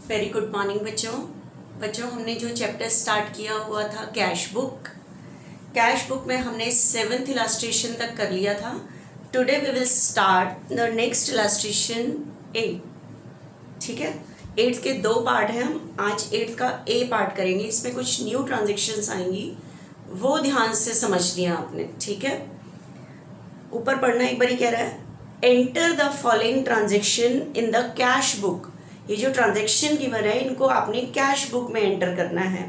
Very good morning बच्चों हमने जो चैप्टर स्टार्ट किया हुआ था कैश बुक में हमने 7th इलस्ट्रेशन तक कर लिया था। Today we will start the next illustration 8। ठीक है, 8th के 2 पार्ट हैं, हम आज 8th का ए पार्ट करेंगे। इसमें कुछ न्यू ट्रांजेक्शन्स आएंगी, वो ध्यान से समझनी है आपने। ठीक है, ऊपर पढ़ना एक बार ही कह रहा है, enter the following transaction in the cash book. ये जो ट्रांजेक्शन गिवन है इनको आपने कैश बुक में एंटर करना है।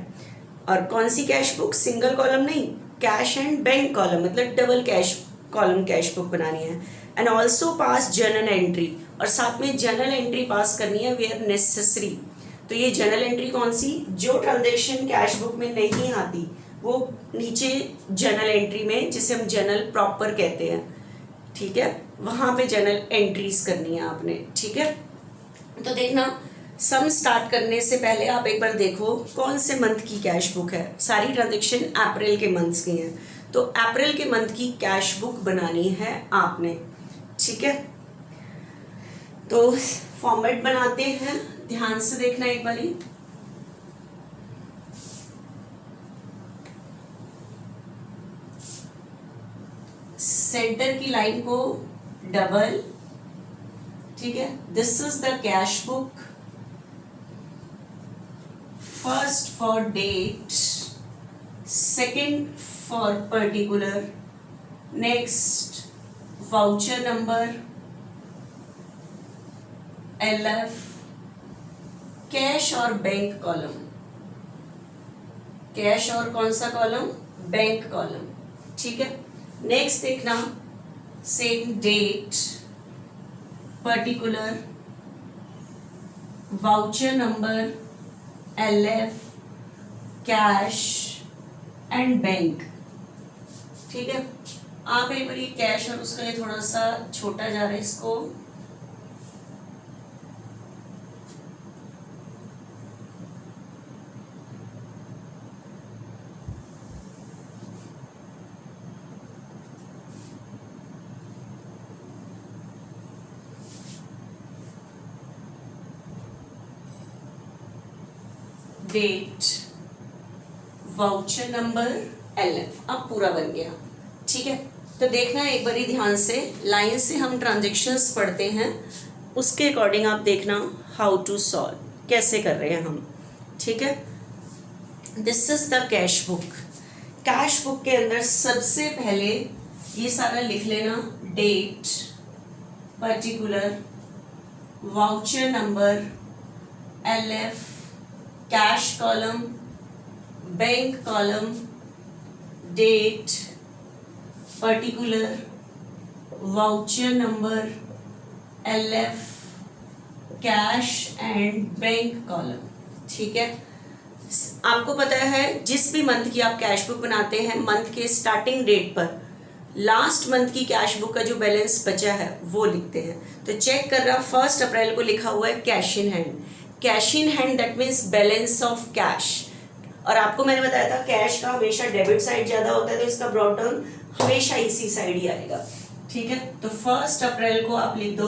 और कौन सी कैश बुक? सिंगल कॉलम नहीं, कैश एंड बैंक कॉलम, मतलब double cash column cash book बनानी है। And also pass journal entry, और साथ में जर्नल एंट्री पास करनी है वेयर नेसेसरी। तो ये जर्नल एंट्री कौन सी? जो ट्रांजेक्शन कैश बुक में नहीं आती वो नीचे जर्नल एंट्री में, जिसे हम जर्नल प्रॉपर कहते हैं, ठीक है, वहाँ पे जर्नल एंट्रीज करनी है आपने। ठीक है, तो देखना, सम स्टार्ट करने से पहले आप एक बार देखो कौन से मंथ की कैश बुक है। सारी ट्रांजेक्शन अप्रैल के मंथ्स की हैं, तो अप्रैल के मंथ की कैश बुक बनानी है आपने। ठीक है, तो फॉर्मेट बनाते हैं, ध्यान से देखना एक बारी। सेंटर की लाइन को डबल, ठीक है, this is the cash book. First for date, second for particular, next voucher number, LF, cash और बैंक कॉलम, कैश और कौन सा कॉलम? Bank column. ठीक है, नेक्स्ट देखना, same date, particular, voucher number, LF, cash and bank. ठीक है, आप एक बार ये कैश और उसका ये थोड़ा सा छोटा जा रहा है, इसको डेट, वाउचर नंबर, LF, अब पूरा बन गया। ठीक है, तो देखना एक बारी ध्यान से, लाइन से हम ट्रांजेक्शन्स पढ़ते हैं, उसके अकॉर्डिंग आप देखना हाउ टू सॉल्व, कैसे कर रहे हैं हम। ठीक है, this is the cash book. Cash book के अंदर सबसे पहले ये सारा लिख लेना, date, particular, voucher number, LF, cash column, bank column, date, particular, voucher number, LF, cash and bank column. ठीक है, आपको पता है जिस भी मंथ की आप कैश बुक बनाते हैं, मंथ के स्टार्टिंग डेट पर लास्ट मंथ की कैश बुक का जो बैलेंस बचा है वो लिखते हैं। तो चेक कर रहा, 1 अप्रैल को लिखा हुआ है cash in hand. Cash in hand that means balance of cash. और आपको मैंने बताया था कैश का हमेशा डेबिट साइड ज्यादा होता है, तो इसका ब्रॉट डाउन हमेशा इसी साइड ही आएगा। ठीक है, तो 1 अप्रैल को आप लिख दो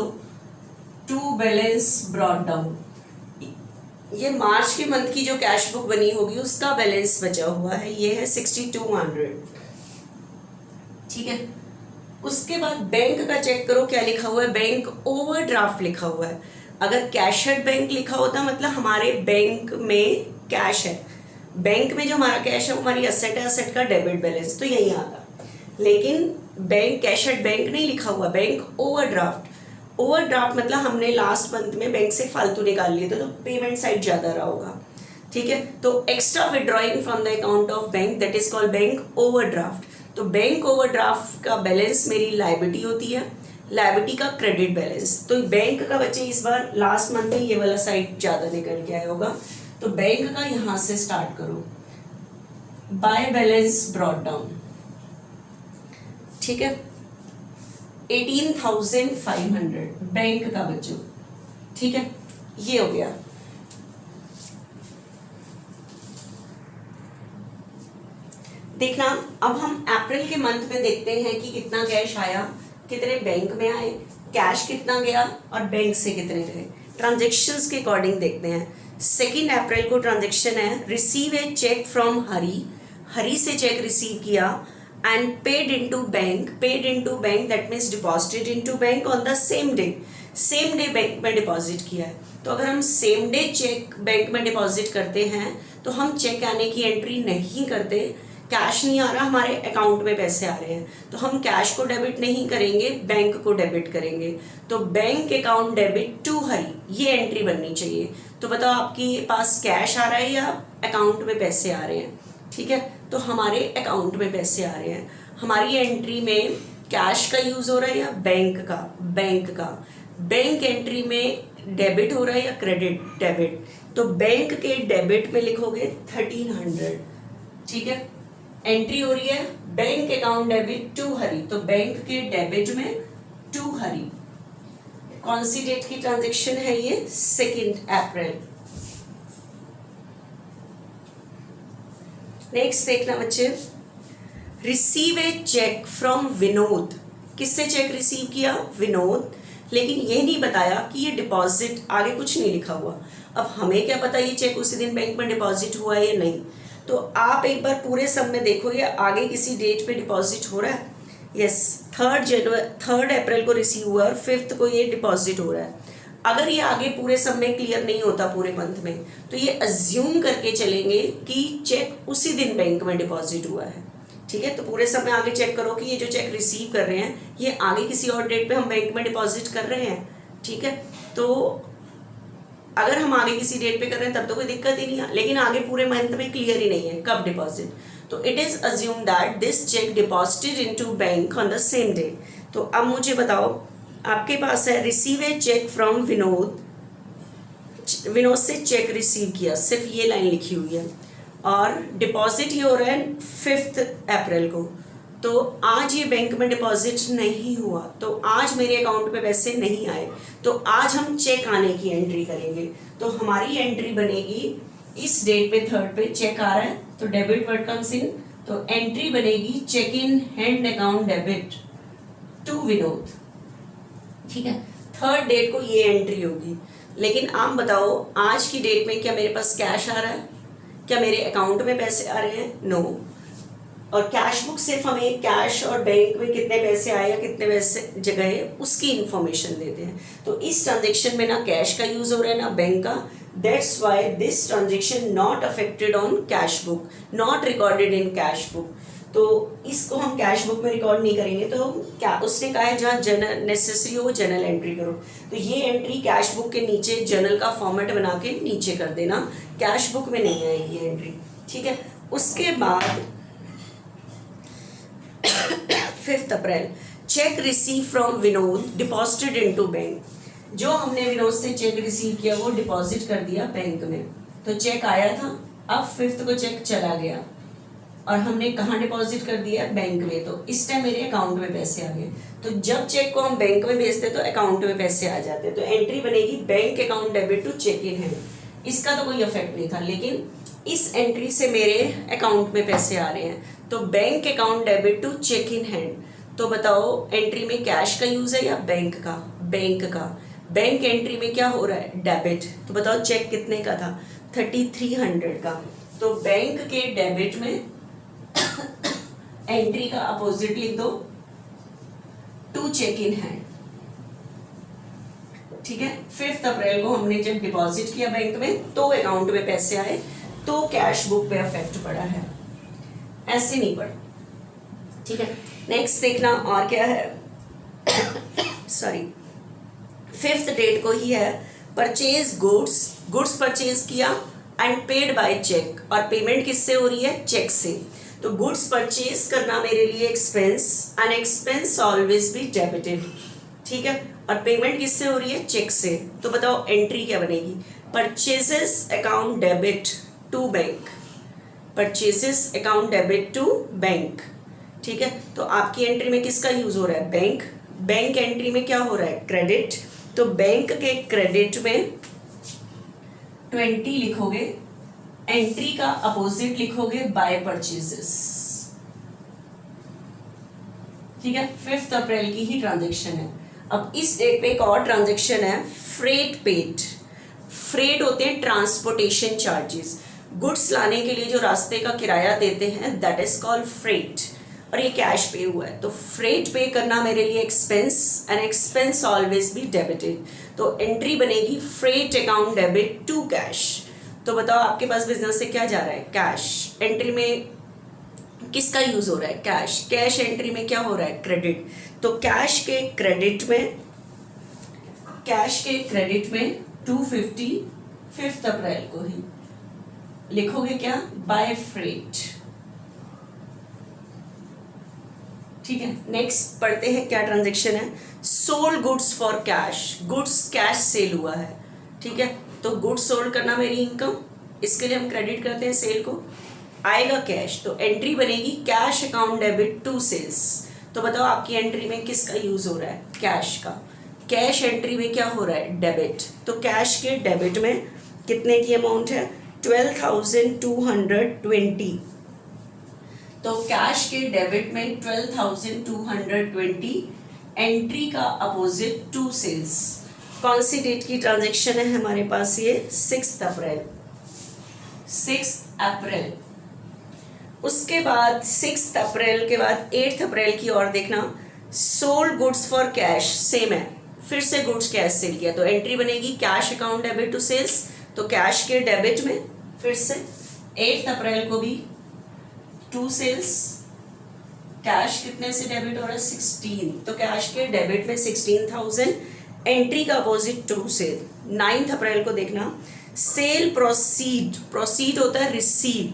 टू बैलेंस ब्रॉट डाउन। ये मार्च के मंथ की जो कैश बुक बनी होगी उसका बैलेंस बचा हुआ है, ये है 6200। ठीक है, उसके बाद बैंक का चेक करो क्या लिखा हुआ है, बैंक ओवरड्राफ्ट लिखा हुआ है। अगर कैश एट बैंक लिखा होता मतलब हमारे बैंक में कैश है, बैंक में जो हमारा कैश है वो हमारी असेट है, असेट का डेबिट बैलेंस, तो यही आता। लेकिन बैंक कैश एट बैंक नहीं लिखा हुआ, बैंक ओवरड्राफ्ट। ओवरड्राफ्ट मतलब हमने लास्ट मंथ में बैंक से फालतू निकाल लिए थे, तो पेमेंट साइड ज़्यादा रहा होगा। ठीक है, तो extra withdrawing from the account of bank, that is called bank overdraft. तो बैंक ओवरड्राफ्ट का बैलेंस मेरी लायबिलिटी होती है, लायबिलिटी का क्रेडिट बैलेंस। तो बैंक का बच्चे इस बार लास्ट मंथ में ये वाला साइड ज़्यादा निकल के आया होगा, तो बैंक का यहाँ से स्टार्ट करो, बाय बैलेंस ब्रॉट डाउन। ठीक है, 18,500 बैंक का बच्चों। ठीक है, ये हो गया। देखना, अब हम अप्रैल के मंथ में देखते हैं कि कितना कैश आया, कितने बैंक में आए, कैश कितना गया और बैंक से कितने गए। ट्रांजेक्शन्स के अकॉर्डिंग देखते हैं। 2 अप्रैल को ट्रांजेक्शन है, रिसीव ए चेक फ्रॉम हरी, हरी से चेक रिसीव किया and paid into bank, paid into bank that means deposited into bank on the same day bank में डिपॉजिट किया है। तो अगर हम सेम डे चेक बैंक में डिपॉजिट करते हैं तो हम चेक आने की एंट्री नहीं करते, कैश नहीं आ रहा, हमारे अकाउंट में पैसे आ रहे हैं, तो हम कैश को डेबिट नहीं करेंगे, बैंक को डेबिट करेंगे। तो बैंक अकाउंट डेबिट टू हरी, ये एंट्री बननी चाहिए। तो बताओ आपके पास कैश आ रहा है या अकाउंट में पैसे आ रहे हैं? ठीक है, तो हमारे अकाउंट में पैसे आ रहे हैं। हमारी एंट्री में कैश का यूज हो रहा है या बैंक का? बैंक एंट्री में डेबिट हो रहा है या क्रेडिट? डेबिट। तो बैंक के डेबिट में लिखोगे 1300। ठीक है, एंट्री हो रही है बैंक अकाउंट डेबिट टू हरी, तो बैंक के डेबिट में टू हरी। कौन सी डेट की ट्रांजेक्शन है ये? 2 अप्रैल। नेक्स्ट देखना बच्चे, receive a cheque from Vinod, किससे चेक रिसीव किया? विनोद, लेकिन ये नहीं बताया कि ये डिपॉजिट, आगे कुछ नहीं लिखा हुआ। अब हमें क्या पता ये चेक उसी दिन बैंक में डिपॉजिट हुआ है या नहीं? तो आप एक बार पूरे सम में देखो ये आगे किसी डेट पे डिपॉजिट हो रहा है? यस, 3 अप्रैल को रिसीव हुआ और 5 को ये डिपॉजिट हो रहा है। अगर ये आगे पूरे सम में क्लियर नहीं होता पूरे मंथ में, तो ये अज्यूम करके चलेंगे कि चेक उसी दिन बैंक में डिपॉजिट हुआ है। ठीक है, तो पूरे समय आगे चेक करो कि ये जो चेक रिसीव कर रहे हैं ये आगे किसी और डेट पे हम बैंक में डिपॉजिट कर रहे हैं। ठीक है, तो अगर हम आगे किसी डेट पे कर रहे हैं तब तो कोई दिक्कत ही नहीं है, लेकिन आगे पूरे मंथ में क्लियर ही नहीं है कब डिपॉजिट। तो it is assume that this cheque deposited into bank on the same day. तो अब मुझे बताओ, आपके पास है receive a cheque from Vinod, Vinod से चेक रिसीव किया, सिर्फ ये लाइन लिखी हुई है, और डिपॉजिट ये हो रहा है 5 अप्रैल को। तो आज ये बैंक में डिपॉजिट नहीं हुआ, तो आज मेरे अकाउंट पे पैसे नहीं आए, तो आज हम चेक आने की एंट्री करेंगे। तो हमारी एंट्री बनेगी इस डेट पे 3 पे चेक आ रहा है, तो डेबिट वर्ड कम्स इन, तो एंट्री बनेगी cheque in hand account debit to Vinod. ठीक है, 3 डेट को ये एंट्री होगी। लेकिन आप बताओ आज की डेट में क्या मेरे पास कैश आ रहा है? क्या मेरे अकाउंट में पैसे आ रहे हैं? नो। और कैश बुक सिर्फ हमें कैश और बैंक में कितने पैसे आए या कितने पैसे जगह उसकी इंफॉर्मेशन देते हैं। तो इस ट्रांजेक्शन में ना कैश का यूज हो रहा है ना बैंक का, that's why this transaction not affected on cash book, not recorded in cash book. तो इसको हम कैश बुक में रिकॉर्ड नहीं करेंगे। तो क्या उसने कहा है जहाँ जर्नल नेसेसरी हो वो जर्नल एंट्री करो, तो ये एंट्री कैश बुक के नीचे जर्नल का फॉर्मेट बना के नीचे कर देना, कैश बुक में नहीं आएगी ये एंट्री। ठीक है, उसके बाद 5 April cheque receive from Vinod deposited into bank, जो हमने विनोद से चेक रिसीव किया वो डिपॉजिट कर दिया बैंक में। तो चेक आया था, अब 5 को चेक चला गया और हमने कहाँ डिपॉजिट कर दिया? बैंक में। तो इस टाइम मेरे अकाउंट में पैसे आ गए। तो जब चेक को हम बैंक में भेजते तो अकाउंट में पैसे आ जाते, तो एंट्री बनेगी bank account debit to cheque in hand. इसका तो कोई इफेक्ट नहीं था, लेकिन इस एंट्री से मेरे अकाउंट में पैसे आ रहे हैं, तो bank account debit to cheque in hand. तो बताओ एंट्री में कैश का यूज है या बैंक का? बैंक का। बैंक एंट्री में क्या हो रहा है? डेबिट। तो बताओ चेक कितने का था? 3300 का। तो बैंक के डेबिट में एंट्री का अपोजिट लिख दो, टू चेक इन हैंड। ठीक है, 5 अप्रैल को हमने जब डिपॉजिट किया बैंक में तो अकाउंट में पैसे आए, तो कैश बुक पे अफेक्ट पड़ा है, ऐसे नहीं पड़ा। ठीक है, नेक्स्ट देखना और क्या है। सॉरी, 5th डेट को ही है, परचेज गुड्स परचेज किया एंड पेड बाय चेक, और पेमेंट किससे हो रही है? चेक से। तो गुड्स परचेज करना मेरे लिए expense, and expense always be debited. ठीक है, और पेमेंट किससे हो रही है? चेक से। तो बताओ एंट्री क्या बनेगी? Purchases account debit to bank, purchases account debit to bank. ठीक है, तो आपकी एंट्री में किसका यूज हो रहा है? बैंक। बैंक एंट्री में क्या हो रहा है? क्रेडिट। तो बैंक के क्रेडिट में 20 लिखोगे, एंट्री का अपोजिट लिखोगे बाय परचेजेस। ठीक है, 5 अप्रैल की ही ट्रांजेक्शन है। अब इस डेट पे एक और ट्रांजेक्शन है, फ्रेट पेड। फ्रेट होते हैं ट्रांसपोर्टेशन चार्जेस, गुड्स लाने के लिए जो रास्ते का किराया देते हैं, दैट इज कॉल्ड फ्रेट। और ये कैश पे हुआ है, तो फ्रेट पे करना मेरे लिए expense, and expense always be debited. तो एंट्री बनेगी freight account debit to cash. तो बताओ आपके पास बिजनेस से क्या जा रहा है, कैश। एंट्री में किसका यूज हो रहा है, कैश। कैश एंट्री में क्या हो रहा है, क्रेडिट। तो कैश के क्रेडिट में 250 5 अप्रैल को ही लिखोगे क्या, बाय फ्रेट। ठीक है, नेक्स्ट पढ़ते हैं क्या ट्रांजेक्शन है। Sold goods for cash, goods cash cell हुआ है। ठीक है, तो गुड्स सोल्ड करना मेरी इनकम, इसके लिए हम क्रेडिट करते हैं सेल को, आएगा कैश। तो एंट्री बनेगी cash account debit to sales. तो बताओ आपकी एंट्री में किसका यूज हो रहा है, कैश का। कैश एंट्री में क्या हो रहा है, डेबिट। तो कैश के डेबिट में कितने की अमाउंट है, 12,220। तो कैश के डेबिट में 12,220, एंट्री का अपोजिट टू सेल्स। कौन सी डेट की ट्रांजेक्शन है हमारे पास, ये 6 अप्रैल। 6 अप्रैल। उसके बाद 6 अप्रैल के बाद 8 अप्रैल की ओर देखना, sold goods for cash, same है, फिर से गुड्स कैश सेल किया। तो एंट्री बनेगी cash account debit to sales. तो कैश के डेबिट में फिर से 8 अप्रैल को भी टू सेल्स। कैश कितने से डेबिट हो रहा है, 16। तो कैश के डेबिट में 16,000, एंट्री का अपोजिट टू सेल। 9 अप्रैल को देखना, सेल प्रोसीड, प्रोसीड होता है रिसीव,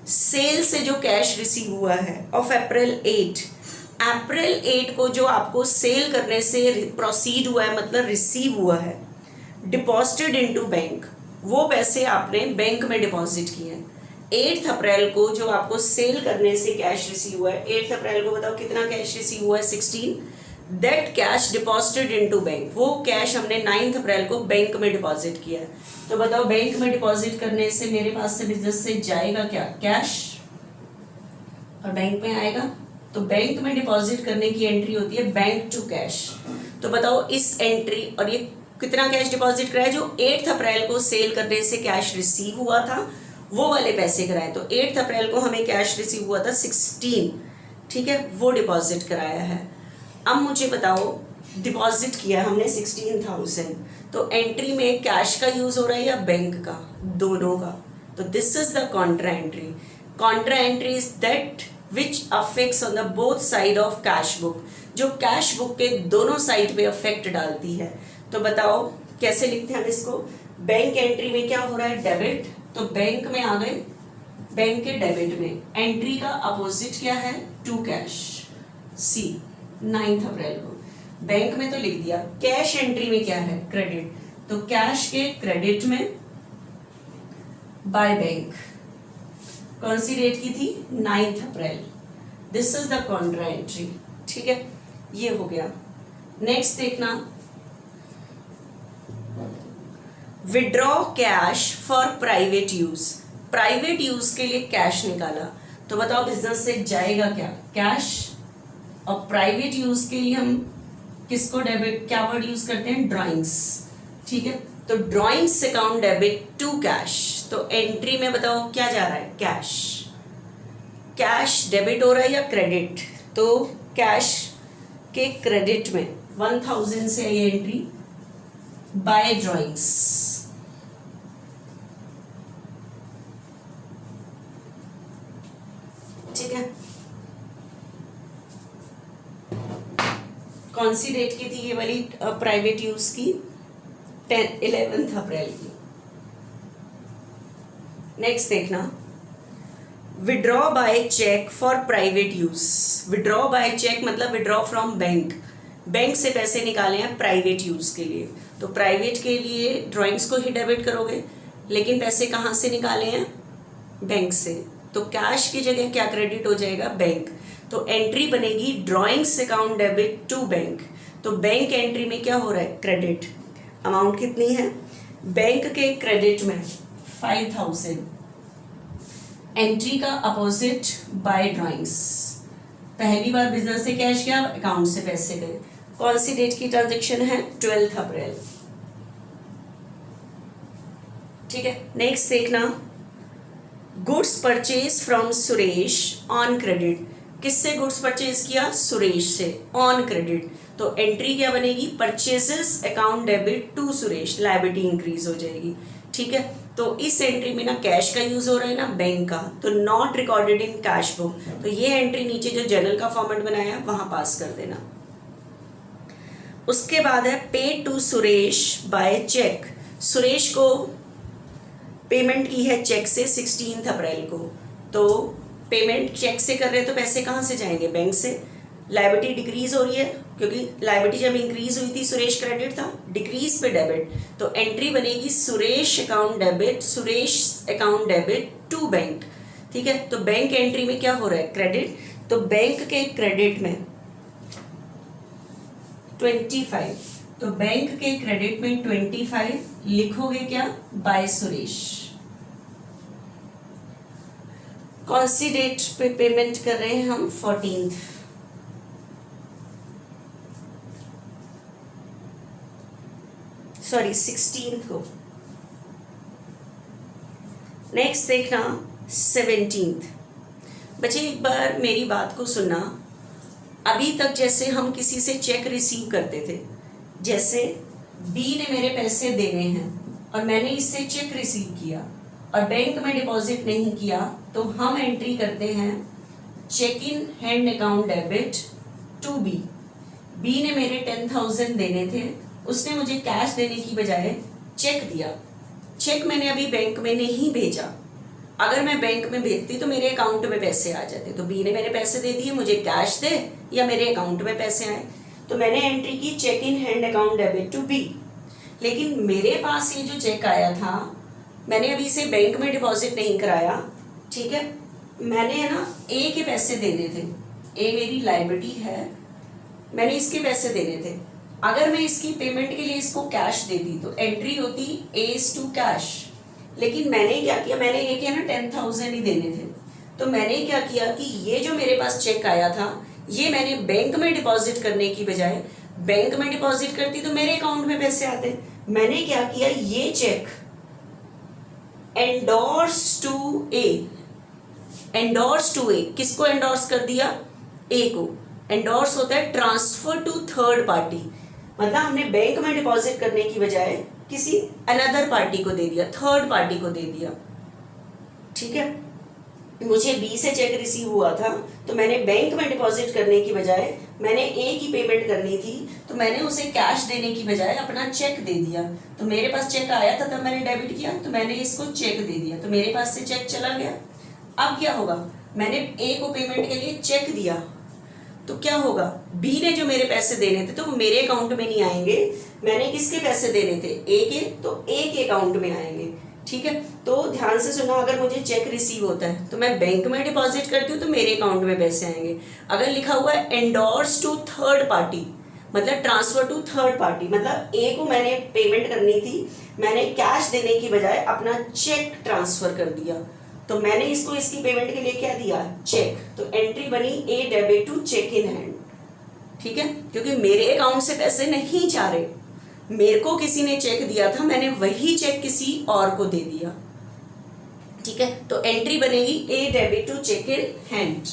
सेल से जो कैश रिसीव हुआ है ऑफ अप्रैल 8। अप्रैल 8 को जो आपको सेल करने से प्रोसीड हुआ है, मतलब रिसीव हुआ है, डिपॉजिटेड इनटू बैंक, वो पैसे आपने बैंक में डिपॉजिट किए हैं। 8 अप्रैल को जो आपको सेल करने से कैश रिसीव हुआ है, 8 अप्रैल को बताओ कितना कैश रिसीव हुआ है, 16। That cash deposited into bank, वो कैश हमने 9 अप्रैल को बैंक में डिपॉजिट किया है। तो बताओ बैंक में डिपॉजिट करने से मेरे पास से बिजनेस से जाएगा क्या, कैश, और बैंक में आएगा। तो बैंक में डिपॉजिट करने की एंट्री होती है बैंक टू कैश। तो बताओ इस एंट्री, और ये कितना कैश डिपॉजिट कराया, जो 8 अप्रैल को सेल करने से कैश रिसीव हुआ था, वो वाले पैसे कराए। तो 8 अप्रैल को हमें कैश रिसीव हुआ था 16, ठीक है, वो डिपॉजिट कराया है। अब मुझे बताओ डिपॉजिट किया हमने 16,000, तो एंट्री में कैश का यूज हो रहा है या बैंक का, दोनों का। तो this is the contra entry. Contra entry is that which affects on the both side of cash book, जो कैश बुक के दोनों साइड पे अफेक्ट डालती है। तो बताओ कैसे लिखते हैं हम इसको। बैंक एंट्री में क्या हो रहा है, डेबिट, तो बैंक में आ गए, बैंक के डेबिट में एंट्री का अपोजिट क्या है, टू कैश। सी 9 अप्रैल को बैंक में तो लिख दिया। कैश एंट्री में क्या है, क्रेडिट, तो कैश के क्रेडिट में बाय बैंक। कौन सी डेट की थी, 9 April. This is the contra entry, ठीक है, ये हो गया। नेक्स्ट देखना, withdraw cash for private use, private use के लिए कैश निकाला। तो बताओ बिजनेस से जाएगा क्या, कैश। और प्राइवेट यूज के लिए हम किसको डेबिट, क्या वर्ड यूज करते हैं, ड्राइंग्स, ठीक है। तो drawings account debit to cash. तो एंट्री में बताओ क्या जा रहा है, कैश। कैश डेबिट हो रहा है या क्रेडिट, तो कैश के क्रेडिट में 1000 से ये एंट्री, बाय ड्राइंग्स, ठीक है। कौन सी डेट की थी ये वाली प्राइवेट यूज की, 11 अप्रैल की। नेक्स्ट देखना, withdraw by cheque for private use. Withdraw by cheque मतलब विड्रॉ फ्रॉम बैंक, बैंक से पैसे निकाले हैं प्राइवेट यूज के लिए। तो प्राइवेट के लिए ड्राइंग्स को ही डेबिट करोगे, लेकिन पैसे कहाँ से निकाले हैं, बैंक से। तो कैश की जगह क्या क्रेडिट हो जाएगा, बैंक। तो एंट्री बनेगी drawings account debit to bank. तो बैंक एंट्री में क्या हो रहा है, क्रेडिट। अमाउंट कितनी है, बैंक के क्रेडिट में 5000, एंट्री का अपोजिट बाय ड्राइंग्स। पहली बार बिजनेस से कैश गया, अकाउंट से पैसे गए। कौन सी डेट की ट्रांजेक्शन है, 12 अप्रैल। ठीक है, नेक्स्ट देखना, goods purchase from Suresh on credit. किससे गुड्स परचेज किया? सुरेश से, ऑन क्रेडिट। तो एंट्री क्या बनेगी? Purchases account debit to Suresh, liability increase हो जाएगी। ठीक है, तो इस एंट्री में ना कैश का यूज हो रहा है ना बैंक का, तो not recorded in cash book. तो ये एंट्री नीचे जो जर्नल का फॉर्मेट बनाया है वहां पास कर देना। उसके बाद है pay to Suresh by cheque. Suresh को पेमेंट की है चेक से 16 अप्रैल को। तो पेमेंट चेक से कर रहे हैं तो पैसे कहाँ से जाएंगे? बैंक से। लायबिलिटी डिक्रीज हो रही है क्योंकि लायबिलिटी जब इंक्रीज हुई थी सुरेश क्रेडिट था, डिक्रीज पे डेबिट। तो एंट्री बनेगी Suresh account debit, Suresh account debit to bank. ठीक है, तो बैंक एंट्री में क्या हो रहा है? क्रेडिट। तो बैंक के क्रेडिट में 25, तो बैंक के क्रेडिट में 25 लिखोगे क्या? बाय सुरेश। कौन सी डेट पे पेमेंट कर रहे हैं हम? 14, सॉरी 16 को। नेक्स्ट देखना 17। बच्चे एक बार मेरी बात को सुनना। अभी तक जैसे हम किसी से चेक रिसीव करते थे, जैसे बी ने मेरे पैसे देने हैं और मैंने इससे चेक रिसीव किया और बैंक में डिपॉजिट नहीं किया, तो हम एंट्री करते हैं cheque in hand account debit to B. B ने मेरे 10,000 देने थे, उसने मुझे कैश देने की बजाय चेक दिया। चेक मैंने अभी बैंक में नहीं भेजा, अगर मैं बैंक में भेजती तो मेरे अकाउंट में पैसे आ जाते। तो बी ने मेरे पैसे दे दिए, मुझे कैश दे या मेरे अकाउंट में पैसे आए। तो मैंने एंट्री की cheque in hand account debit to B. लेकिन मेरे पास ये जो चेक आया था, मैंने अभी इसे बैंक में डिपॉजिट नहीं कराया। ठीक है, मैंने ना ए के पैसे देने थे, ए मेरी लायबिलिटी है, मैंने इसके पैसे देने थे। अगर मैं इसकी पेमेंट के लिए इसको कैश दे दी तो एंट्री होती एज टू कैश। लेकिन मैंने क्या किया? मैंने ये किया ना 10,000 ही देने थे, तो मैंने क्या किया कि ये जो मेरे पास चेक आया था ये मैंने बैंक में डिपॉजिट करने की बजाय, बैंक में डिपॉजिट करती तो मेरे अकाउंट में पैसे आते। मैंने क्या किया? ये cheque endorse to a, endorse to a, किसको एंडोर्स कर दिया? ए को। एंडोर्स होता है ट्रांसफर टू थर्ड पार्टी, मतलब हमने बैंक में डिपॉजिट करने की बजाय किसी अनदर पार्टी को दे दिया, थर्ड पार्टी को दे दिया। ठीक है, मुझे बी से चेक रिसीव हुआ था तो मैंने बैंक में डिपॉजिट करने की बजाय मैंने ए की पेमेंट करनी थी, तो मैंने उसे कैश देने की बजाय अपना चेक दे दिया। तो मेरे पास चेक आया था तब मैंने डेबिट किया, तो मैंने इसको चेक दे दिया, तो मेरे पास से चेक चला गया। अब क्या होगा? मैंने ए को पेमेंट के लिए चेक दिया, तो क्या होगा? बी ने जो मेरे पैसे देने थे तो वो मेरे अकाउंट में नहीं आएंगे, मैंने किसके पैसे देने थे? ए के, तो ए के अकाउंट में आएंगे। ठीक है, तो ध्यान से सुना, अगर मुझे चेक रिसीव होता है तो मैं बैंक में डिपॉजिट करती हूँ तो मेरे अकाउंट में पैसे आएंगे। अगर लिखा हुआ है एंडोर्स टू थर्ड पार्टी, मतलब ट्रांसफर टू थर्ड पार्टी, मतलब ए को मैंने पेमेंट करनी थी, मैंने कैश देने की बजाय अपना चेक ट्रांसफर कर दिया, तो मैंने इसको इसकी पेमेंट के लिए क्या दिया? चेक। तो एंट्री बनी a debit to cheque in hand. ठीक है, क्योंकि मेरे अकाउंट से पैसे नहीं जा रहे, मेरे को किसी ने चेक दिया था, मैंने वही चेक किसी और को दे दिया। ठीक है, तो एंट्री बनेगी a debit to cheque in hand.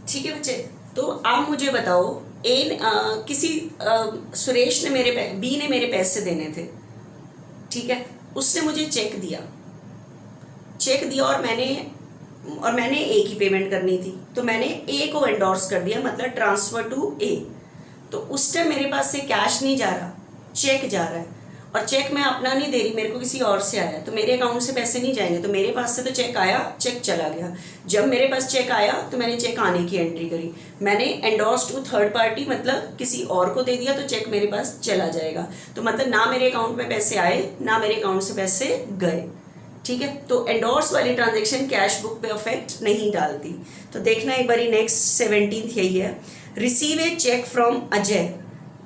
ठीक है बच्चे, तो आप मुझे बताओ, सुरेश ने बी ने मेरे पैसे देने थे। ठीक है, उसने मुझे चेक दिया और मैंने ए की पेमेंट करनी थी, तो मैंने ए को एंडोर्स कर दिया, मतलब ट्रांसफर टू ए। तो उस टाइम मेरे पास से कैश नहीं जा रहा, चेक जा रहा है, और चेक मैं अपना नहीं दे रही, मेरे को किसी और से आया, तो मेरे अकाउंट से पैसे नहीं जाएंगे। तो मेरे पास से तो चेक आया, चेक चला गया। जब मेरे पास चेक आया तो मैंने चेक आने की एंट्री करी, मैंने एंडोर्स टू थर्ड पार्टी, मतलब किसी और को दे दिया, तो चेक मेरे पास चला जाएगा। तो मतलब ना मेरे अकाउंट में पैसे आए ना मेरे अकाउंट से पैसे गए। ठीक है, तो एंडोर्स वाली ट्रांजेक्शन कैश बुक पे इफेक्ट नहीं डालती। तो देखना एक बारी, नेक्स्ट 17th यही है, receive a cheque from Ajay.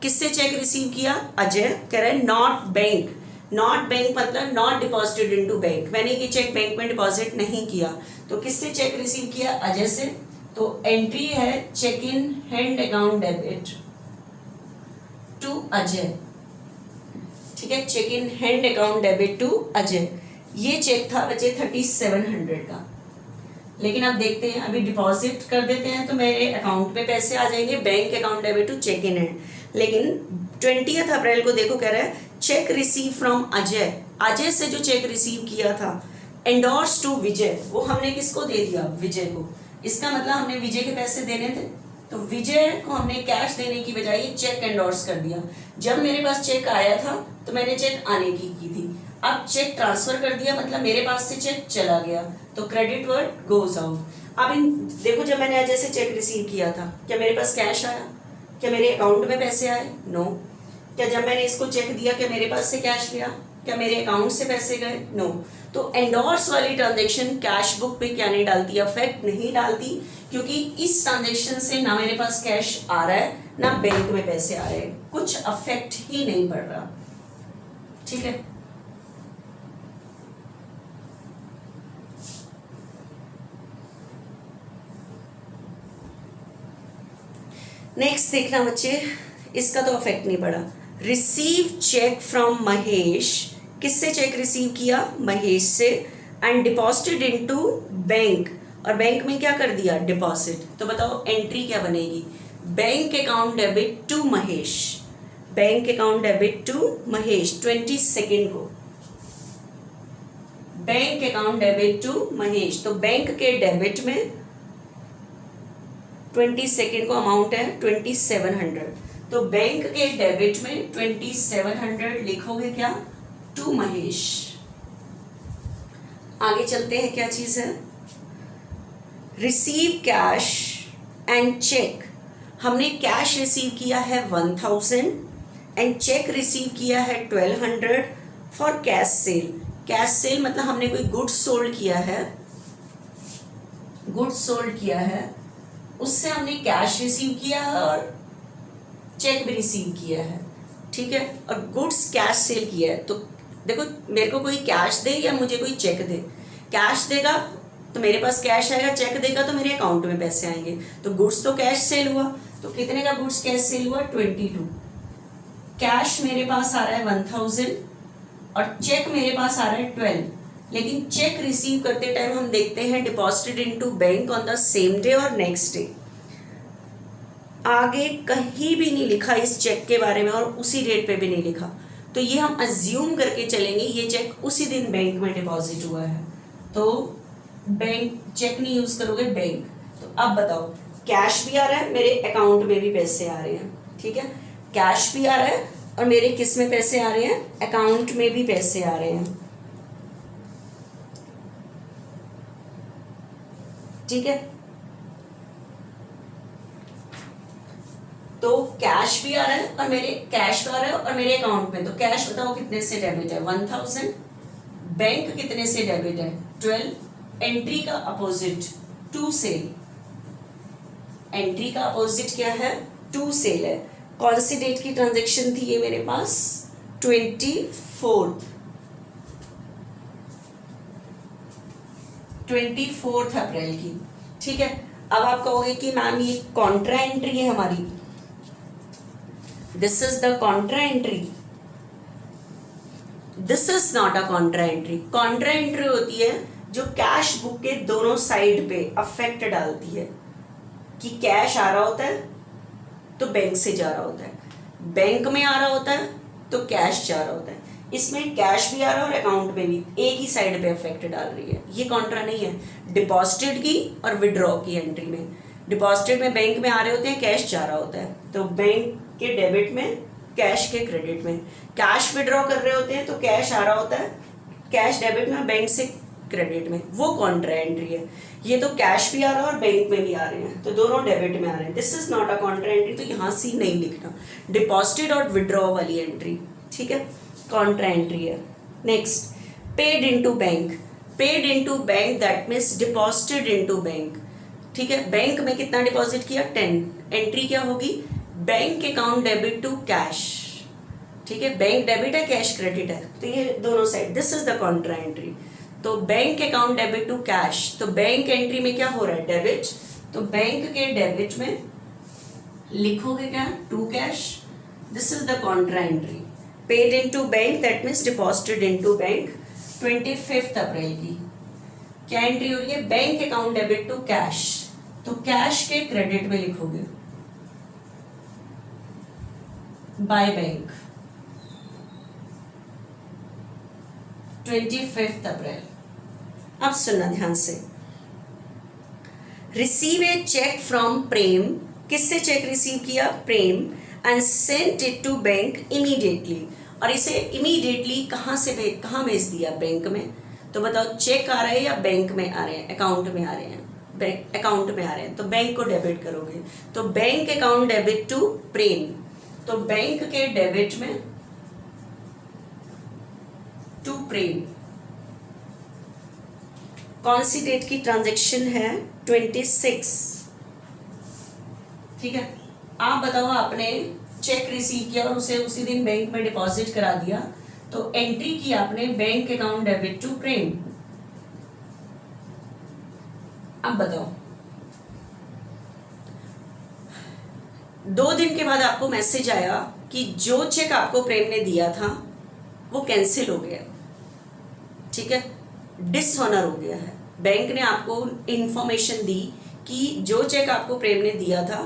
किससे चेक रिसीव किया? अजय। कह रहा है नॉट बैंक, नॉट बैंक मतलब नॉट डिपॉजिटेड इनटू बैंक, मैंने ये चेक बैंक में डिपॉजिट नहीं किया। तो किससे चेक रिसीव किया? अजय से। तो एंट्री है cheque in hand account debit to Ajay, ठीक है, cheque in hand account debit to Ajay. ये चेक था बचे 3700 का, लेकिन अब देखते हैं, अभी डिपॉजिट कर देते हैं तो मेरे अकाउंट में पैसे आ जाएंगे, bank account debit to cheque in hand. लेकिन 20 अप्रैल को देखो कह रहा है cheque receive from Ajay, Ajay से जो चेक रिसीव किया था एंडोर्स टू विजय, वो हमने किसको दे दिया? विजय को। इसका मतलब हमने विजय के पैसे देने थे, तो विजय को हमने कैश देने की बजाय ये चेक एंडोर्स कर दिया। जब मेरे पास चेक आया था तो मैंने चेक आने की थी, अब चेक ट्रांसफर कर दिया मतलब मेरे पास से चेक चला गया, तो क्रेडिट वर्ड गोज आउट। अब इन देखो, जब मैंने अजय से चेक रिसीव किया था क्या मेरे पास कैश आया? क्या मेरे अकाउंट में पैसे आए? नो। क्या जब मैंने इसको चेक दिया क्या मेरे पास से कैश गया? क्या मेरे अकाउंट से पैसे गए? नो। तो एंडोर्स वाली ट्रांजेक्शन कैश बुक पे क्या नहीं डालती? अफेक्ट नहीं डालती, क्योंकि इस ट्रांजेक्शन से ना मेरे पास कैश आ रहा है ना बैंक में पैसे आ रहे हैं, कुछ अफेक्ट ही नहीं पड़ रहा। ठीक है, नेक्स्ट देखना बच्चे, इसका तो अफेक्ट नहीं पड़ा। रिसीव चेक फ्रॉम महेश, किससे चेक रिसीव किया? महेश से, एंड डिपॉजिटेड इनटू बैंक, और बैंक में क्या कर दिया? डिपॉजिट। तो बताओ एंट्री क्या बनेगी? Bank account debit to Mahesh, bank account debit to Mahesh 22 को, bank account debit to Mahesh. तो बैंक के डेबिट में 22 को अमाउंट है 2700, तो बैंक के डेबिट में 2700 लिखोगे क्या? टू महेश। आगे चलते हैं, क्या चीज है? रिसीव कैश एंड चेक, हमने कैश रिसीव किया है 1000 एंड चेक रिसीव किया है 1200 for cash cell. Cash cell मतलब हमने कोई गुड्स सोल्ड किया है, गुड्स सोल्ड किया है, उससे हमने कैश रिसीव किया है और चेक भी रिसीव किया है, ठीक है, और गुड्स कैश सेल किया है। तो देखो, मेरे को कोई कैश दे या मुझे कोई चेक दे, कैश देगा तो मेरे पास कैश आएगा, चेक देगा तो मेरे अकाउंट में पैसे आएंगे। तो गुड्स तो कैश सेल हुआ, तो कितने का गुड्स कैश सेल हुआ? 22। कैश मेरे पास आ रहा है 1000 और चेक मेरे पास आ रहा है 12, लेकिन चेक रिसीव करते टाइम हम देखते हैं deposited into bank on the same day और नेक्स्ट डे। आगे कहीं भी नहीं लिखा इस चेक के बारे में और उसी डेट पे भी नहीं लिखा, तो ये हम अज्यूम करके चलेंगे ये चेक उसी दिन बैंक में डिपॉजिट हुआ है, तो बैंक चेक नहीं यूज करोगे, बैंक। तो अब बताओ, कैश भी आ रहा है, मेरे अकाउंट में भी पैसे आ रहे हैं, ठीक है, कैश भी आ रहा है और मेरे किस में पैसे आ रहे हैं? अकाउंट में भी पैसे आ रहे हैं, ठीक है। तो कैश भी आ रहा है और मेरे कैश आ रहा है और मेरे अकाउंट में, तो कैश बताओ कितने से डेबिट है? 1000, बैंक कितने से डेबिट है? 12, एंट्री का अपोजिट टू सेल, एंट्री का अपोजिट क्या है? टू सेल है। कौन सी डेट की ट्रांजेक्शन थी ये मेरे पास? 24 अप्रैल की, ठीक है। अब आप कहोगे कि मैम ये कॉन्ट्रा एंट्री है हमारी, this is the contra entry, this is not a Contra entry. Contra entry होती है जो कैश बुक के दोनों साइड पे अफेक्ट डालती है, कि कैश आ रहा होता है तो बैंक से जा रहा होता है, बैंक में आ रहा होता है तो कैश जा रहा होता है। इसमें कैश भी आ रहा है और अकाउंट में भी, एक ही साइड पे इफेक्ट डाल रही है, ये कॉन्ट्रा नहीं है। डिपॉजिटेड की और विड्रॉ की एंट्री में, डिपॉजिटेड में बैंक में आ रहे होते हैं, कैश जा रहा होता है, तो बैंक के डेबिट में, कैश के क्रेडिट में। कैश विड्रॉ कर रहे होते हैं तो कैश आ रहा होता है, कैश डेबिट में, बैंक से क्रेडिट में, वो कॉन्ट्रा एंट्री है। ये तो कैश भी आ रहा है और बैंक में भी आ रहे हैं, तो दोनों डेबिट में आ रहे हैं, this is not a Contra entry. तो यहाँ से नहीं लिखना, डिपॉजिटेड और विड्रॉ वाली एंट्री, ठीक है, कॉन्ट्रा एंट्री है। Next, paid into bank, paid into bank that means deposited into bank, ठीक है। बैंक में कितना डिपॉजिट किया? 10, एंट्री क्या होगी? Bank account debit to cash, ठीक है, बैंक डेबिट है, कैश क्रेडिट है, तो ये दोनों side, this is the contra entry. तो bank account debit to cash, तो बैंक एंट्री में क्या हो रहा है, डेबिट, तो बैंक के डेबिट में लिखोगे क्या, to cash, this is the contra entry. Paid into bank, that means deposited into bank 25 अप्रैल की क्या एंट्री हो रही है, bank account debit to cash, तो कैश के क्रेडिट में लिखोगे बाय बैंक 25 अप्रैल। अब सुनना ध्यान से, receive a cheque from Prem, किससे चेक रिसीव किया, Prem, and sent it to bank immediately, और इसे इमीडिएटली कहाँ भेज दिया, बैंक में। तो बताओ चेक आ रहे हैं या बैंक में आ रहे हैं, अकाउंट में आ रहे हैं, बैंक अकाउंट में आ रहे हैं, तो बैंक को डेबिट करोगे, तो बैंक अकाउंट डेबिट टू प्रेम, तो बैंक के डेबिट में टू प्रेम, कौन सी डेट की ट्रांजैक्शन है, 26, ठीक है। आप बताओ आपने चेक रिसीव किया और उसे उसी दिन बैंक में डिपॉजिट करा दिया, तो एंट्री की आपने बैंक अकाउंट डेबिट टू प्रेम। अब बताओ 2 दिन के बाद आपको मैसेज आया कि जो चेक आपको प्रेम ने दिया था वो कैंसिल हो गया, ठीक है, डिसऑनर हो गया है। बैंक ने आपको इंफॉर्मेशन दी कि जो चेक आपको प्रेम ने दिया था,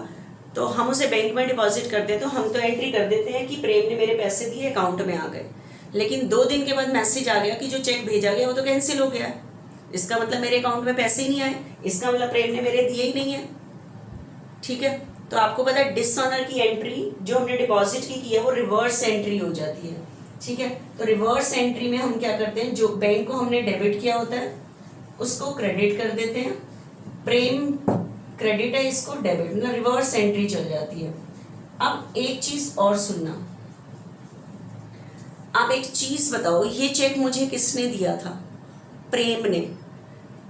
तो हम उसे बैंक में डिपॉजिट करते हैं, तो हम तो एंट्री कर देते हैं कि प्रेम ने मेरे पैसे दिए, अकाउंट में आ गए, लेकिन 2 दिन के बाद मैसेज आ गया कि जो चेक भेजा गया वो तो कैंसिल हो गया है, इसका मतलब मेरे अकाउंट में पैसे ही नहीं आए, इसका मतलब प्रेम ने मेरे दिए ही नहीं है, ठीक है। तो आपको पता है डिसऑनर की एंट्री जो हमने डिपॉजिट की है वो रिवर्स एंट्री हो जाती है, ठीक है। तो रिवर्स एंट्री में हम क्या करते हैं, जो बैंक को हमने डेबिट किया होता है उसको क्रेडिट कर देते हैं, प्रेम क्रेडिट है, इसको डेबिट, मतलब रिवर्स एंट्री चल जाती है। अब एक चीज और सुनना, आप एक चीज बताओ, ये चेक मुझे किसने दिया था, प्रेम ने,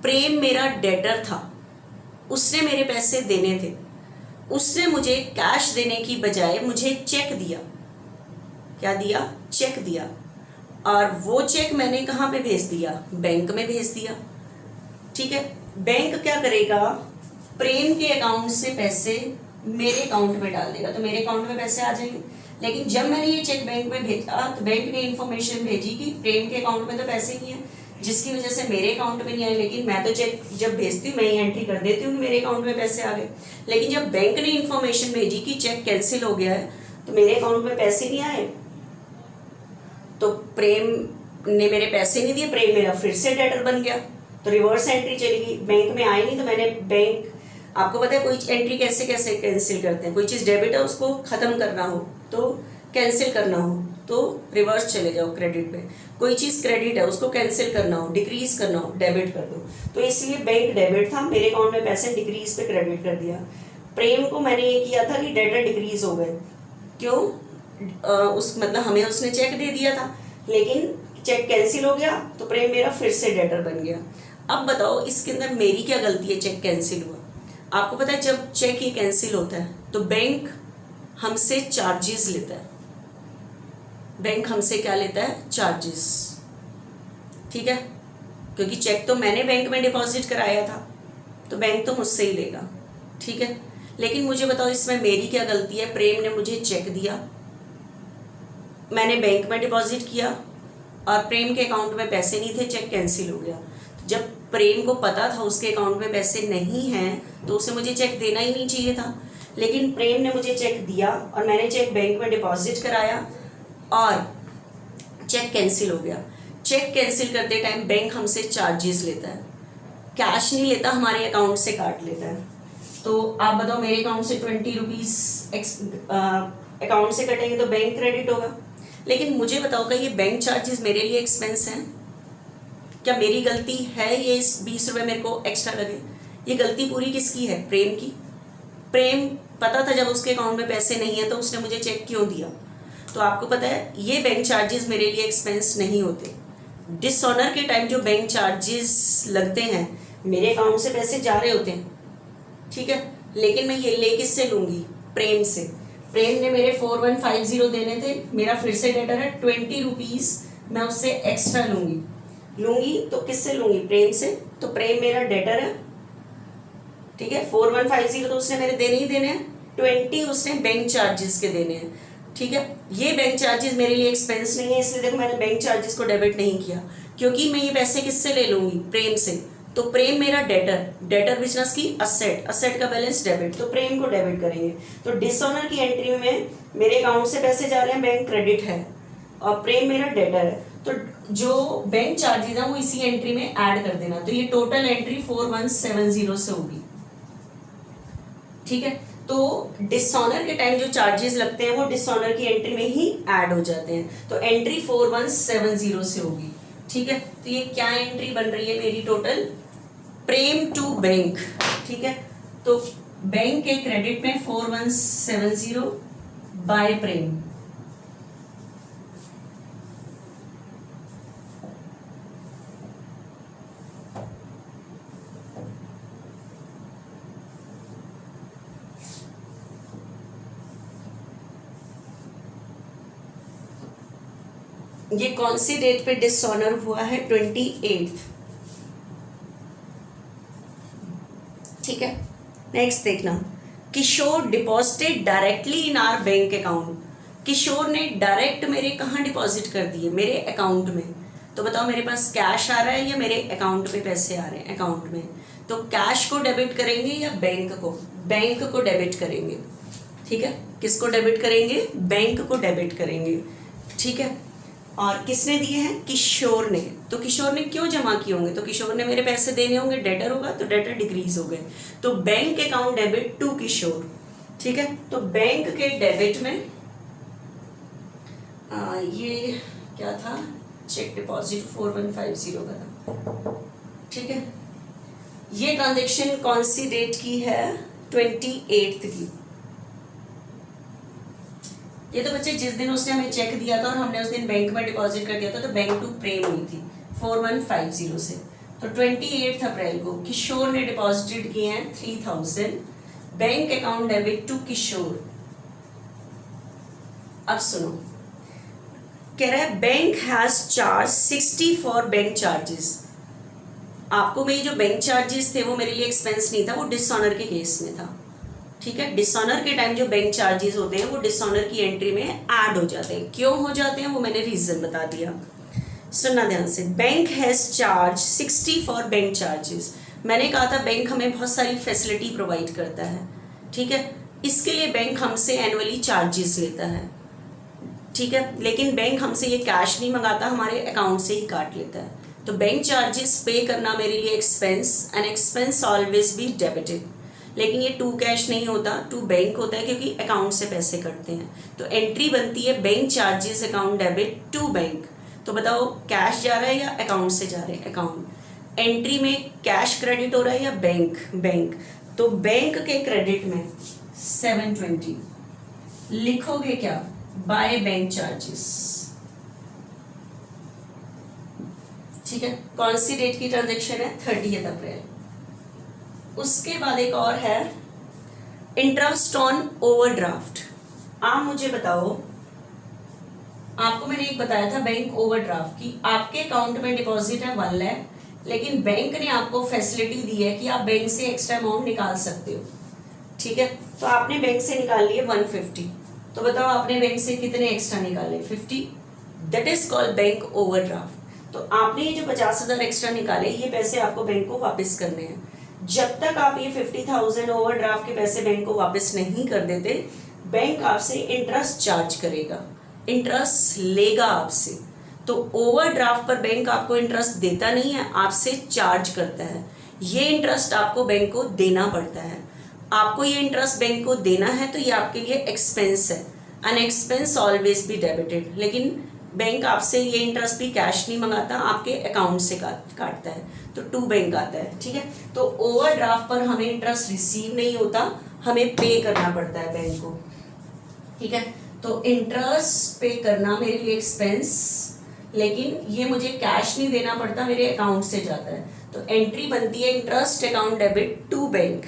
प्रेम मेरा डेटर था, उसने मेरे पैसे देने थे, उसने मुझे कैश देने की बजाय मुझे चेक दिया, क्या दिया, चेक दिया, और वो चेक मैंने कहाँ पे भेज दिया, बैंक में भेज दिया, ठीक है। बैंक क्या करेगा, प्रेम के अकाउंट से पैसे मेरे अकाउंट में डाल देगा, तो मेरे अकाउंट में पैसे आ जाएंगे, लेकिन जब मैंने ये चेक बैंक में भेजा तो बैंक ने इन्फॉर्मेशन भेजी कि प्रेम के अकाउंट में तो पैसे नहीं है, जिसकी वजह से मेरे अकाउंट में नहीं आए, लेकिन मैं तो चेक जब भेजती हूँ मैं ही एंट्री कर देती हूँ कि मेरे अकाउंट में पैसे आ गए, लेकिन जब बैंक ने इन्फॉर्मेशन भेजी कि चेक कैंसिल हो गया है तो मेरे अकाउंट में पैसे नहीं आए, तो प्रेम ने मेरे पैसे नहीं दिए, प्रेम मेरा फिर से डेटर बन गया, तो रिवर्स एंट्री चलेगी, बैंक में आई नहीं, तो मैंने बैंक, आपको पता है कोई एंट्री कैसे कैसे कैंसिल करते हैं, कोई चीज़ डेबिट है उसको ख़त्म करना हो तो कैंसिल करना हो तो रिवर्स चले जाओ क्रेडिट पे, कोई चीज़ क्रेडिट है उसको कैंसिल करना हो, डिक्रीज करना हो, डेबिट कर दो, तो इसलिए बैंक डेबिट था, मेरे अकाउंट में पैसे डिक्रीज पे क्रेडिट कर दिया। प्रेम को मैंने ये किया था कि डेटर डिक्रीज हो गए, क्यों, उस मतलब हमें उसने चेक दे दिया था, लेकिन चेक कैंसिल हो गया तो प्रेम मेरा फिर से डेटर बन गया। अब बताओ इसके अंदर मेरी क्या गलती है, चेक कैंसिल हुआ। आपको पता है जब चेक ये कैंसिल होता है तो बैंक हमसे चार्जेस लेता है, बैंक हमसे क्या लेता है, चार्जेस, ठीक है, क्योंकि चेक तो मैंने बैंक में डिपॉजिट कराया था तो बैंक तो मुझसे ही लेगा, ठीक है। लेकिन मुझे बताओ इसमें मेरी क्या गलती है, प्रेम ने मुझे चेक दिया, मैंने बैंक में डिपॉजिट किया और प्रेम के अकाउंट में पैसे नहीं थे, चेक कैंसिल हो गया। जब प्रेम को पता था उसके अकाउंट में पैसे नहीं हैं तो उसे मुझे चेक देना ही नहीं चाहिए था, लेकिन प्रेम ने मुझे चेक दिया और मैंने चेक बैंक में डिपॉजिट कराया और चेक कैंसिल हो गया। चेक कैंसिल करते टाइम बैंक हमसे चार्जेस लेता है, कैश नहीं लेता, हमारे अकाउंट से काट लेता है। तो आप बताओ मेरे अकाउंट से 20 रुपीज़ अकाउंट से कटेंगे तो बैंक क्रेडिट होगा, लेकिन मुझे बताओ क्या ये बैंक चार्जेस मेरे लिए एक्सपेंस हैं, क्या मेरी गलती है ये 20 रुपये मेरे को एक्स्ट्रा लगे, ये गलती पूरी किसकी है, प्रेम की। प्रेम पता था जब उसके अकाउंट में पैसे नहीं है तो उसने मुझे चेक क्यों दिया, तो आपको पता है ये बैंक चार्जेस मेरे लिए एक्सपेंस नहीं होते। डिसऑनर के टाइम जो बैंक चार्जेस लगते हैं मेरे अकाउंट से पैसे जा रहे होते हैं, ठीक है, लेकिन मैं ये ले किससे लूँगी, प्रेम से। प्रेम ने मेरे 4150 देने थे, मेरा फिर से डेटर है 20 रुपीज़, मैं उससे एक्स्ट्रा लूंगी तो किससे लूंगी? प्रेम से। तो प्रेम मेरा डेटर है, ठीक है। 4150 तो उसने मेरे देने ही देने हैं, 20 उसने बैंक चार्जेस के देने हैं, ठीक है। ये बैंक चार्जेस मेरे लिए एक्सपेंस नहीं है, इसलिए देखो मैंने बैंक चार्जेस को डेबिट नहीं किया, क्योंकि मैं ये पैसे किससे ले लूंगी? प्रेम से। तो प्रेम मेरा डेटर बिजनेस की असेट का बैलेंस डेबिट, तो प्रेम को डेबिट करेंगे। तो डिसऑनर की एंट्री में मेरे अकाउंट से पैसे जा रहे हैं, बैंक क्रेडिट है, और प्रेम मेरा डेटर है, तो जो बैंक चार्जेस है वो इसी एंट्री में ऐड कर देना। तो ये टोटल एंट्री 4170 से होगी, ठीक है। तो डिसऑनर के टाइम जो चार्जेस लगते हैं वो डिसऑनर की एंट्री में ही ऐड हो जाते हैं, तो एंट्री 4170 से होगी, ठीक है। तो ये क्या एंट्री बन रही है मेरी? टोटल प्रेम टू बैंक, ठीक है। तो बैंक के क्रेडिट में 4170 बाय प्रेम, ये कौन सी डेट पे डिसऑनर हुआ है? 28, ठीक है। नेक्स्ट देखना, Kishore deposited directly in our bank account. Kishore ने डायरेक्ट मेरे कहाँ डिपॉजिट कर दिए? मेरे अकाउंट में। तो बताओ मेरे पास कैश आ रहा है या मेरे अकाउंट में पैसे आ रहे हैं? अकाउंट में। तो कैश को डेबिट करेंगे या बैंक को? बैंक को डेबिट करेंगे, ठीक है। किसको डेबिट करेंगे? बैंक को डेबिट करेंगे, ठीक है। और किसने दिए हैं? किशोर ने। तो किशोर ने क्यों जमा किए होंगे? तो किशोर ने मेरे पैसे देने होंगे, डेटर होगा, तो डेटर डिक्रीज हो गए, तो बैंक अकाउंट डेबिट टू किशोर, ठीक है। तो बैंक के डेबिट में ये क्या था? चेक डिपॉजिट 4150 का था, ठीक है। ये ट्रांजेक्शन कौन सी डेट की है? 28 की। ये तो बच्चे जिस दिन उसने हमें चेक दिया था और हमने उस दिन बैंक में डिपॉजिट कर दिया था, तो बैंक टू प्रेम हुई थी 4150 से। तो 28 अप्रैल को किशोर ने डिपॉजिटेड किए हैं 3000, बैंक अकाउंट डेबिट टू किशोर। अब सुनो, कह रहा है bank has charge 60 for bank charges. आपको मेरी जो बैंक चार्जेस थे वो मेरे लिए एक्सपेंस नहीं था, वो डिसऑनर के केस में था, ठीक है। डिसऑनर के टाइम जो बैंक चार्जेस होते हैं वो डिसऑनर की एंट्री में ऐड हो जाते हैं। क्यों हो जाते हैं वो मैंने रीजन बता दिया, सुनना ध्यान से। Bank has charge 60 for bank charges. मैंने कहा था बैंक हमें बहुत सारी फैसिलिटी प्रोवाइड करता है, ठीक है। इसके लिए बैंक हमसे एनुअली चार्जेस लेता है, ठीक है। लेकिन बैंक हमसे ये कैश नहीं मंगाता, हमारे अकाउंट से ही काट लेता है। तो बैंक चार्जेस पे करना मेरे लिए expense, and expense always be debited. लेकिन ये टू कैश नहीं होता, टू बैंक होता है, क्योंकि अकाउंट से पैसे कटते हैं। तो एंट्री बनती है bank charges account debit to bank. तो बताओ कैश जा रहा है या अकाउंट से जा रहे हैं? अकाउंट। एंट्री में कैश क्रेडिट हो रहा है या बैंक? तो बैंक के क्रेडिट में 720 लिखोगे क्या? बाय बैंक चार्जेस, ठीक है। कौन सी डेट की ट्रांजेक्शन है? 30 अप्रैल। उसके बाद एक और है इंटरेस्ट ऑन ओवरड्राफ्ट। आप मुझे बताओ, आपको मैंने एक बताया था बैंक ओवरड्राफ्ट की, आपके अकाउंट में डिपॉजिट है 1 लाख, लेकिन बैंक ने आपको फैसिलिटी दी है कि आप बैंक से एक्स्ट्रा अमाउंट निकाल सकते हो, ठीक है। तो आपने बैंक से निकाल लिए 150, तो बताओ आपने बैंक से कितने एक्स्ट्रा निकाले? 50। That is called bank overdraft. तो आपने ये जो 50,000 एक्स्ट्रा निकाले, ये पैसे आपको बैंक को वापस करने हैं। जब तक आप ये 50,000 ओवरड्राफ्ट के पैसे बैंक को वापस नहीं कर देते, बैंक आपसे इंटरेस्ट चार्ज करेगा, इंटरेस्ट लेगा आपसे। तो ओवरड्राफ्ट पर बैंक आपको इंटरेस्ट देता नहीं है, आपसे चार्ज करता है। ये इंटरेस्ट आपको बैंक को देना पड़ता है। आपको ये इंटरेस्ट बैंक को देना है, तो ये आपके लिए एक्सपेंस है, an expense always be debited. लेकिन बैंक आपसे ये इंटरेस्ट भी कैश नहीं मंगाता, आपके अकाउंट से काटता है, तो टू बैंक आता है, ठीक है। तो ओवरड्राफ्ट पर हमें इंटरेस्ट रिसीव नहीं होता, हमें पे करना पड़ता है बैंक को, ठीक है। तो इंटरेस्ट पे करना मेरे लिए एक्सपेंस, लेकिन ये मुझे कैश नहीं देना पड़ता, मेरे अकाउंट से जाता है। तो एंट्री बनती है interest account debit to bank,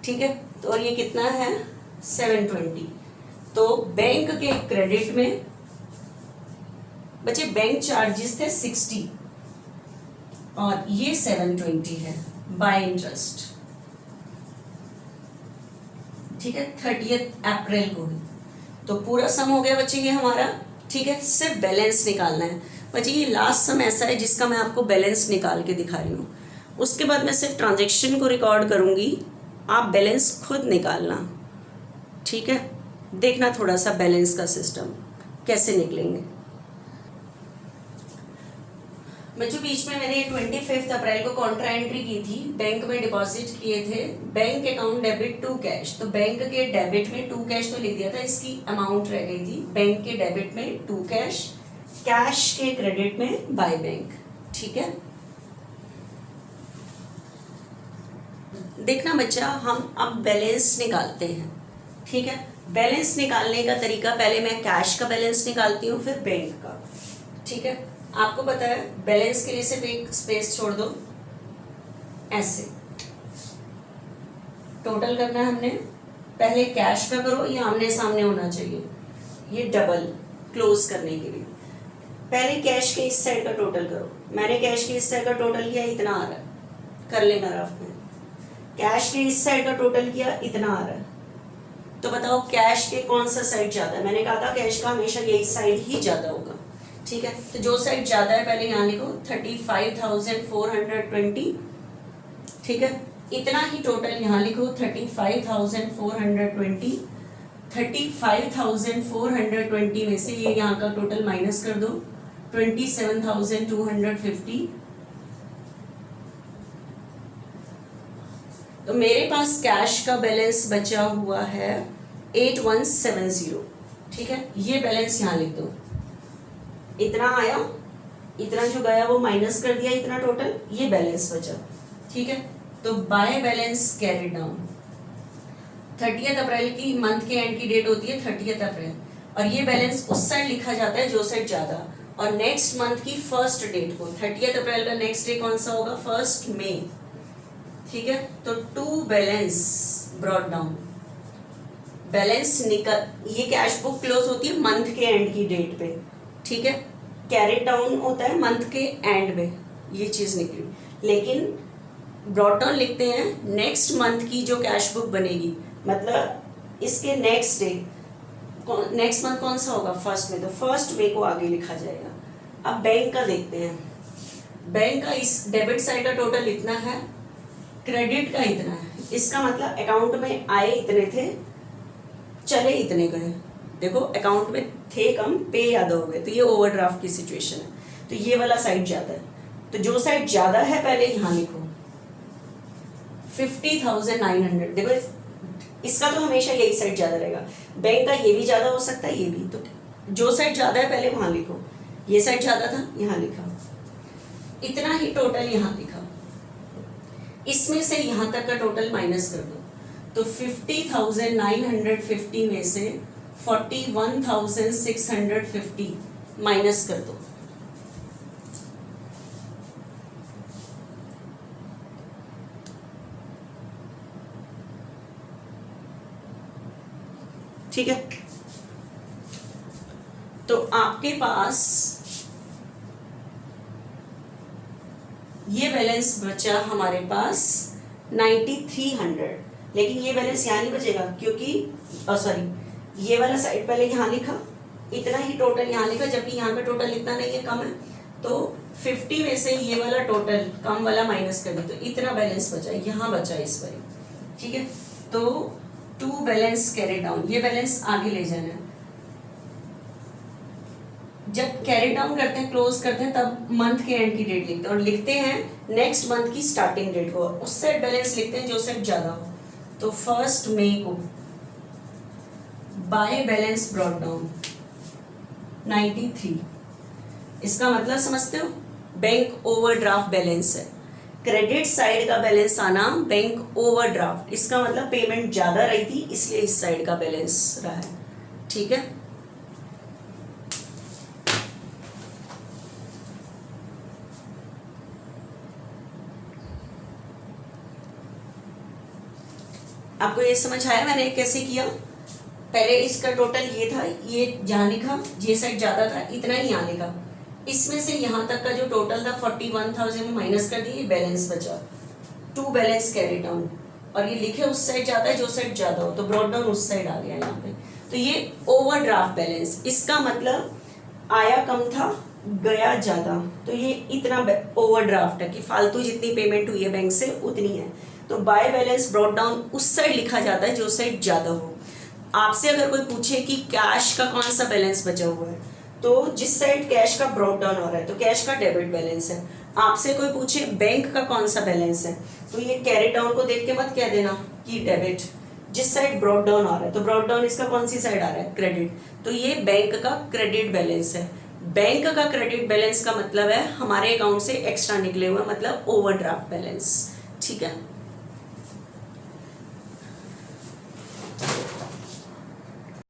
ठीक है। तो और ये कितना है? 720। तो बैंक के क्रेडिट में बच्चे बैंक चार्जेस थे 60 और ये 720 है बाय इंटरेस्ट, ठीक है, 30 अप्रैल को ही। तो पूरा सम हो गया बच्चे ये हमारा, ठीक है। सिर्फ बैलेंस निकालना है बच्चे, ये लास्ट सम ऐसा है जिसका मैं आपको बैलेंस निकाल के दिखा रही हूँ। उसके बाद मैं सिर्फ ट्रांजैक्शन को रिकॉर्ड करूँगी, आप बैलेंस खुद निकालना, ठीक है। देखना थोड़ा सा बैलेंस का सिस्टम कैसे निकलेंगे। बच्चों बीच में मैंने 25 अप्रैल को कॉन्ट्रा एंट्री की थी, बैंक में डिपॉजिट किए थे, bank account debit to cash. तो बैंक के डेबिट में टू कैश तो लिख दिया था, इसकी अमाउंट रह गई थी। बैंक के डेबिट में टू कैश, कैश के क्रेडिट में बाय बैंक, ठीक है। देखना बच्चा, हम अब बैलेंस निकालते हैं, ठीक है। बैलेंस निकालने का तरीका, पहले मैं कैश का बैलेंस निकालती हूँ, फिर बैंक का, ठीक है। आपको पता है बैलेंस के लिए सिर्फ एक स्पेस छोड़ दो, ऐसे टोटल करना है हमने। पहले कैश का करो, ये आमने सामने होना चाहिए, ये डबल क्लोज करने के लिए। पहले कैश के इस साइड का टोटल करो, मैंने कैश के इस साइड का टोटल किया, इतना आ रहा है, कर लेना रफ में। कैश के इस साइड का टोटल किया, इतना आ रहा है। तो बताओ कैश के कौन सा साइड ज्यादा है? मैंने कहा था कैश का हमेशा यही साइड ही ज्यादा होगा, ठीक है। तो जो साइड ज्यादा है पहले यहाँ लिखो 35,420, ठीक है। इतना ही टोटल यहाँ लिखो 35,420। 35,420 में से ये यहाँ का टोटल माइनस कर दो, 27,250। तो मेरे पास कैश का बैलेंस बचा हुआ है 8170, ठीक है। ये बैलेंस यहाँ लिख दो, इतना आया, इतना जो गया वो माइनस कर दिया, इतना टोटल, ये बैलेंस बचा, ठीक है। तो बाय बैलेंस कैरिड डाउन, 30 अप्रैल की मंथ के एंड की डेट होती है 30 अप्रैल, और ये बैलेंस उस साइड लिखा जाता है जो साइड ज्यादा, और नेक्स्ट मंथ की फर्स्ट डेट को, 30 अप्रैल का नेक्स्ट डे कौन सा होगा? 1 मई, ठीक है। तो to balance brought down, balance निकल, ये कैश बुक क्लोज होती है मंथ के एंड की डेट पे, ठीक है। कैरिड डाउन होता है मंथ के एंड में, ये चीज निकली। लेकिन ब्रॉट डाउन लिखते हैं नेक्स्ट मंथ की जो कैश बुक बनेगी, मतलब इसके नेक्स्ट डे, नेक्स्ट मंथ कौन सा होगा? 1 मई, तो 1 मई को आगे लिखा जाएगा। अब बैंक का देखते हैं, बैंक का इस डेबिट साइड का टोटल इतना है, क्रेडिट का इतना है। इसका मतलब अकाउंट में आए इतने थे, चले इतने गए। देखो अकाउंट में थे कम, पे ज्यादा हो गए, तो ये ओवरड्राफ्ट की सिचुएशन है। तो ये वाला साइड ज्यादा है, तो जो साइड ज्यादा है पहले यहाँ लिखो 50,900। देखो इसका तो हमेशा यही साइड ज्यादा रहेगा, बैंक का ये भी ज्यादा हो सकता है, ये भी। तो जो साइड ज्यादा है पहले वहां लिखो, ये साइड ज्यादा था, यहाँ लिखा, इतना ही टोटल यहाँ लिखा। इसमें से यहाँ तक का टोटल माइनस कर दो, तो 50,950 में से 41,650 माइनस कर दो। ठीक है, तो आपके पास ये बैलेंस बचा हमारे पास 9300, लेकिन ये बैलेंस यहाँ नहीं बचेगा क्योंकि सॉरी, ये वाला साइड पहले यहाँ लिखा, इतना ही टोटल यहाँ लिखा, जबकि यहाँ का टोटल इतना नहीं है, कम है। तो 50 में से ये वाला टोटल कम वाला माइनस कर दी, तो इतना बैलेंस बचा, यहाँ बचा इस पर, ठीक है। तो टू बैलेंस कैरी डाउन, ये बैलेंस आगे ले जाना है। जब कैरी डाउन करते हैं, क्लोज करते हैं, तब मंथ के एंड की डेट लिखते हैं, और लिखते हैं नेक्स्ट मंथ की स्टार्टिंग डेट को, उस साइड बैलेंस लिखते हैं जो साइड ज्यादा हो। तो 1 मई को बाय बैलेंस ब्रॉट डाउन 93। इसका मतलब समझते हो, बैंक ओवरड्राफ्ट बैलेंस है। क्रेडिट साइड का बैलेंस आना बैंक ओवरड्राफ्ट, इसका मतलब पेमेंट ज्यादा रही थी, इसलिए इस साइड का बैलेंस रहा है, ठीक है। आपको ये समझ आया मैंने कैसे किया? पहले इसका टोटल ये था, ये जहाँ लिखा, ये साइड ज़्यादा था, इतना ही यहाँ लिखा। इसमें से यहाँ तक का जो टोटल था 41,000 में माइनस कर दिए, बैलेंस बचा, 2 बैलेंस कैरी डाउन। और ये लिखे उस साइड जाता है जो साइड ज़्यादा हो, तो ब्रॉड डाउन उस साइड आ गया यहाँ पे। तो ये ओवरड्राफ्ट बैलेंस, इसका मतलब आया कम था गया ज़्यादा, तो ये इतना ओवरड्राफ्ट है कि फालतू जितनी पेमेंट हुई है बैंक से उतनी है। तो बाय बैलेंस ब्रॉड डाउन उस साइड लिखा जाता है जो साइड ज़्यादा हो। आपसे अगर कोई पूछे कि कैश का कौन सा बैलेंस बचा हुआ है, तो जिस साइड कैश का ब्रॉड डाउन हो रहा है तो कैश का डेबिट बैलेंस है। आपसे कोई पूछे बैंक का कौन सा बैलेंस है, तो ये कैरी डाउन को देख के मत कह देना कि डेबिट। जिस साइड ब्रॉड डाउन आ रहा है तो ब्रॉड डाउन इसका कौन सी साइड आ रहा है, क्रेडिट, तो ये बैंक का क्रेडिट बैलेंस है। बैंक का क्रेडिट बैलेंस का मतलब है हमारे अकाउंट से एक्स्ट्रा निकले हुए, मतलब ओवरड्राफ्ट बैलेंस। ठीक है।